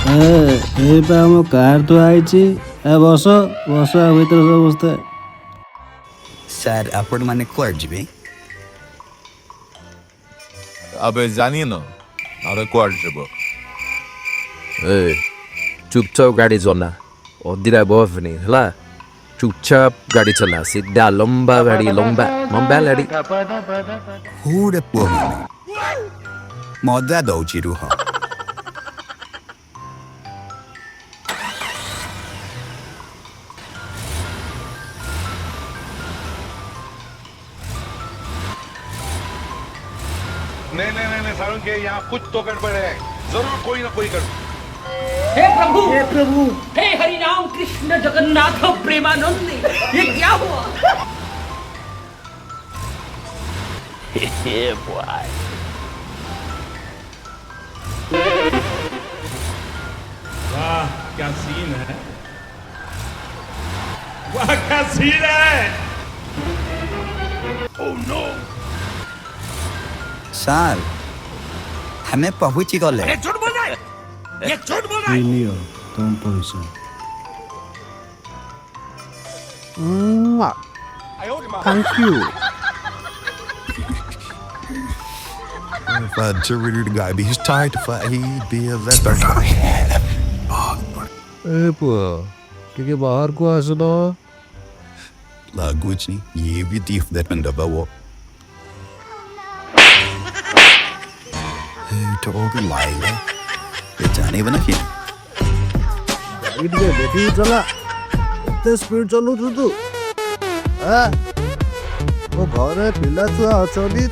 ଆମ କାର ତ ଆଇଛି ବସ ବସ ଭିତରେ ସମସ୍ତେ। ସାର୍ ଆପଣ ମାନେ କୁଆଡ଼େ ଯିବେ? अबे जानिए ना अरे क्वार्टर ए चुपचाप गाड़ी चलना अधीरा बफनी है चुपचाप गाड़ी चलना सीधा लंबा गाड़ी लंबा लंबा गाड़ी हुरे पुଅ ମାନେ ମଜା ଦଉଛି ରୁହ। नहीं सारुण के यहाँ कुछ तो गड़बड़ है, जरूर कोई ना कोई गड़बड़। हे प्रभु हे हरि राम कृष्ण जगन्नाथ प्रेमानंद, ये क्या हुआ? वाह क्या सीन है, वाह क्या सीन है। ସାର୍ ଆମେ ପହୁଞ୍ଚି ଗଲେ। झूठ बोल रहा है, ये झूठ बोल रहा है। ନିଅ ତମ ପଇସା। Thank you. If I interpreted the guy, he's tired to fight. He'd be a leper. ए पुआ ଟିକେ ବାହାରକୁ ଆସୁନ। ଲାଗୁଛି ଇଏ ବି thief that man ଦବା वो। ଏଇଟା ଗୋଟେ ଲାଇଲା ଏ ଜାଣିବ ନା କିଏ? ଗାଡ଼ି ଟିକେ ଦେଖିକି ଚଲା, ଏତେ ସ୍ପିଡ ଚଲଉଛୁ ତୁ। ମୋ ଘରେ ପିଲା ଛୁଆ ଅଛନ୍ତି।